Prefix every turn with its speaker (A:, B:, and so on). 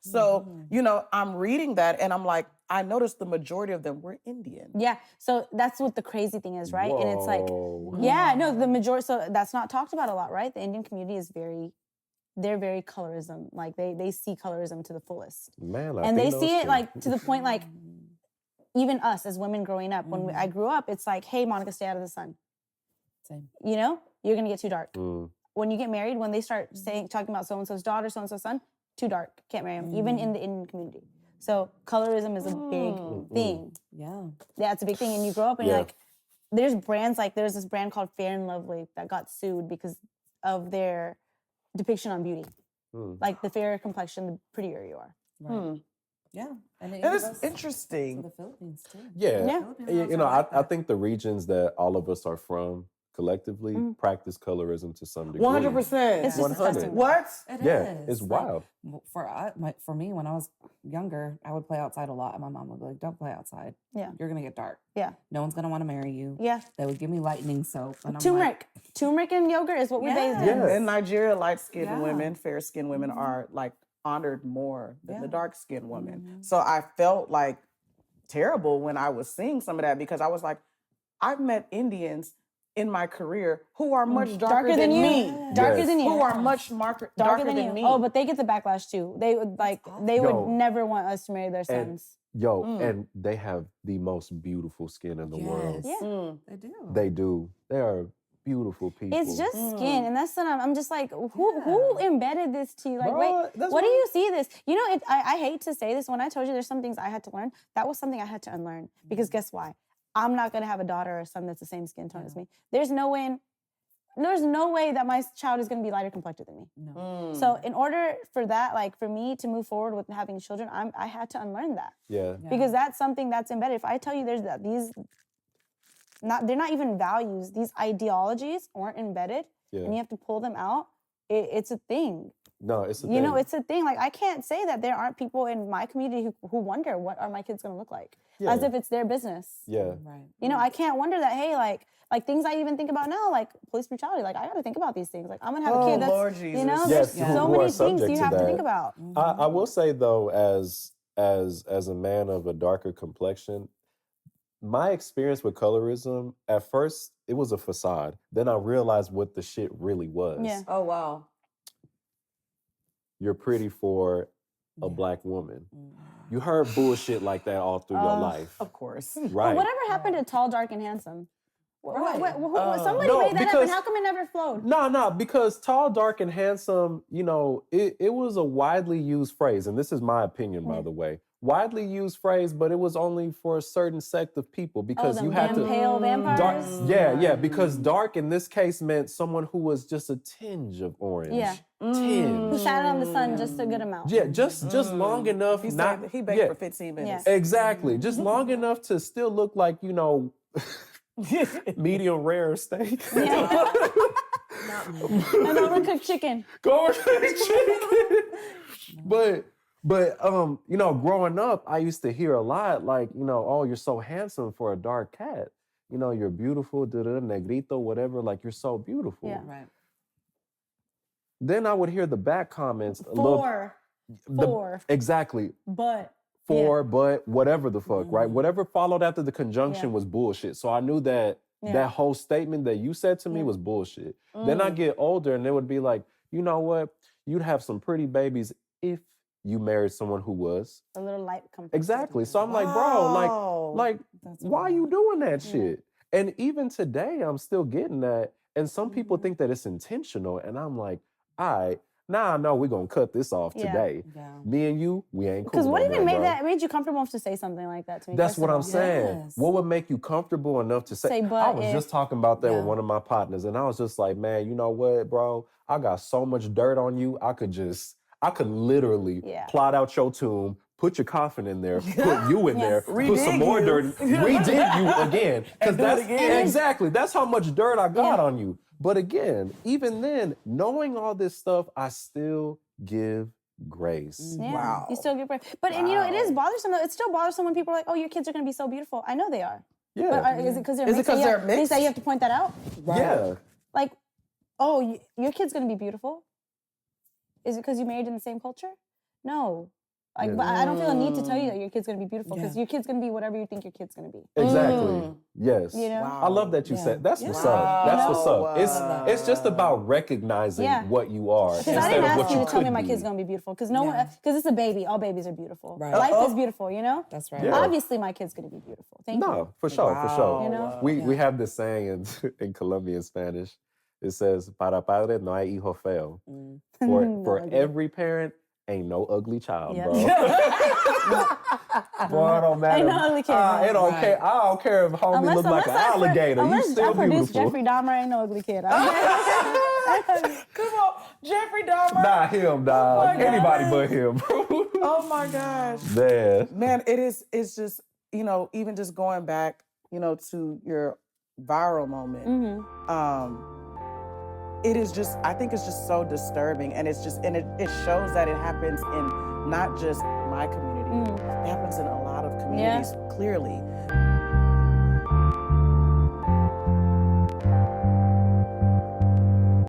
A: So, I'm reading that and I'm like, I noticed the majority of them were Indian.
B: Yeah. So that's what the crazy thing is, right?
C: Whoa.
B: And it's like, yeah, no, the majority, so that's not talked about a lot, right? The Indian community is they're very colorism. Like they see colorism to the fullest.
C: Man,
B: and they see it like to the point, like even us as women growing up, when I grew up, it's like, hey, Monica, stay out of the sun.
D: Same.
B: You're going to get too dark. When you get married, when they start talking about so-and-so's daughter, so-and-so's son, too dark, can't marry him, even in the Indian community. So colorism is a big thing.
D: Yeah.
B: Yeah, it's a big thing. And you grow up and you're like, there's brands, like there's this brand called Fair and Lovely that got sued because of their depiction on beauty. Like the fairer complexion, the prettier you are.
D: Right. Yeah. And
A: it's interesting.
D: The Philippines too.
C: Yeah. I think the regions that all of us are from collectively practice colorism to some degree.
A: 100%.
B: It's just disgusting.
A: What?
D: It
C: Yeah,
D: is.
C: it's wild.
D: For me, when I was younger, I would play outside a lot, and my mom would be like, "Don't play outside.
B: Yeah.
D: You're gonna get dark.
B: Yeah.
D: No one's gonna want to marry you.
B: Yeah.
D: They would give me lightning soap, and I'm
B: Turmeric.
D: like,
B: Turmeric and yogurt is what we bathed in.
C: Yes.
A: In Nigeria, light-skinned women, fair-skinned women are like honored more than the dark-skinned women. So I felt like terrible when I was seeing some of that because I was like, I've met Indians in my career who are much darker than
B: you.
A: me.
B: Darker than you.
A: Who are much darker than
B: you.
A: me.
B: Oh, but they get the backlash too. They would would never want us to marry their sons.
C: And they have the most beautiful skin in the world.
B: Yeah.
D: they do.
C: They do. They are beautiful people.
B: It's just skin, and that's what I'm just like, who embedded this to you? Like,
C: Bruh,
B: wait, what do you see this? I hate to say this. When I told you there's some things I had to learn, that was something I had to unlearn. Because guess why? I'm not gonna have a daughter or a son that's the same skin tone as me. There's no way that my child is gonna be lighter complected than me.
D: No.
B: So in order for that, like for me to move forward with having children, I had to unlearn that.
C: Yeah.
B: Because that's something that's embedded. If I tell you they're not even values, these ideologies aren't embedded, and you have to pull them out, it's a thing.
C: No, it's a thing.
B: It's a thing. Like, I can't say that there aren't people in my community who wonder, what are my kids going to look like?
C: Yeah.
B: As if it's their business.
C: Yeah.
D: Right.
B: I can't wonder that, hey, like things I even think about now, like police brutality, like I got to think about these things. Like, I'm going to have a kid that's,
A: Lord Jesus.
B: there's
C: Yes,
B: so
C: who are
B: many things
C: subject
B: you
C: to
B: have to
C: that.
B: think about.
C: I will say though, as a man of a darker complexion, my experience with colorism, at first, it was a facade. Then I realized what the shit really was.
B: Yeah.
A: Oh, wow.
C: You're pretty for a black woman. You heard bullshit like that all through your life.
A: Of course.
C: Right.
B: Whatever happened to tall, dark, and handsome? Somebody
C: No,
B: made that up,
C: because-
B: and how come it never flowed?
C: No, because tall, dark, and handsome, it was a widely used phrase. And this is my opinion, by the way. Widely used phrase, but it was only for a certain sect of people because you had to
B: pale vampires.
C: Dark, because dark in this case meant someone who was just a tinge of orange.
B: Yeah.
C: Tinge.
B: Who sat on the sun just a good amount.
C: Yeah, just long enough.
A: He baked for 15 minutes.
B: Yeah.
C: Exactly, just long enough to still look like medium rare steak.
B: Yeah. And overcooked chicken.
C: But growing up, I used to hear a lot like, oh, you're so handsome for a dark cat. You're beautiful, negrito, whatever. Like, you're so beautiful.
B: Yeah.
D: Right.
C: Then I would hear the back comments. Exactly.
B: But.
C: But whatever the fuck, right? Whatever followed after the conjunction was bullshit. So I knew that that whole statement that you said to me was bullshit. Then I get older and it would be like, you know what? You'd have some pretty babies if you married someone who was
B: a little light complexion.
C: Exactly. So I'm like, bro, like why are you doing that shit? And even today, I'm still getting that. And some people think that it's intentional. And I'm like, all right, now I know we're going to cut this off today.
D: Yeah.
C: Me and you, we ain't cool.
B: Because what even
C: made
B: made you comfortable enough to say something like that to me?
C: That's what I'm saying.
D: Yes.
C: What would make you comfortable enough to say
B: but
C: I was just talking about that with one of my partners. And I was just like, man, you know what, bro? I got so much dirt on you. I could literally plot out your tomb, put your coffin in there, put you in there, put some more dirt, redig you again. Because that's how much dirt I got on you. But again, even then, knowing all this stuff, I still give grace.
B: Yeah,
A: wow.
B: You still give grace. But, and it is bothersome, though. It's still bothersome when people are like, oh, your kids are going to be so beautiful. I know they are.
C: Yeah.
B: But is it because they're mixed?
A: They
B: say you have to point that out?
A: Right.
C: Yeah.
B: Like, oh, your kid's going to be beautiful. Is it because you married in the same culture? No. Like, but I don't feel a need to tell you that your kid's gonna be beautiful because your kid's gonna be whatever you think your kid's gonna be.
C: Exactly. Yes.
B: You know?
C: I love that you said. That's what's
A: Wow.
C: up. That's what's up. It's just about recognizing what you are
B: Because I
C: instead
B: didn't
C: of
B: ask
C: what
B: you
C: you
B: to tell me
C: could
B: my
C: be.
B: kid's gonna be beautiful because no one, because it's a baby. All babies are beautiful.
D: Right.
B: Life is beautiful, you know.
D: That's right.
C: Yeah.
B: Obviously, my kid's gonna be beautiful. Thank you.
C: No, for sure, for sure.
B: You know?
C: We have this saying in Colombian Spanish. It says, "Para padre no hay hijo feo." For every parent, ain't no ugly child, bro. Boy, it don't matter.
B: Ain't no ugly kid.
C: It don't care. I don't care if homie look like an alligator. You
B: Unless
C: still
B: I produce
C: beautiful.
B: Jeffrey Dahmer, ain't no ugly kid.
A: Come on, Jeffrey Dahmer.
C: Not him, dog.
A: my
C: Anybody
A: God.
C: but him.
A: Oh my gosh.
C: Man,
A: It's just, even just going back, to your viral moment. It is just, I think it's just so disturbing. And it's just, it shows that it happens in not just my community. It happens in a lot of communities, clearly.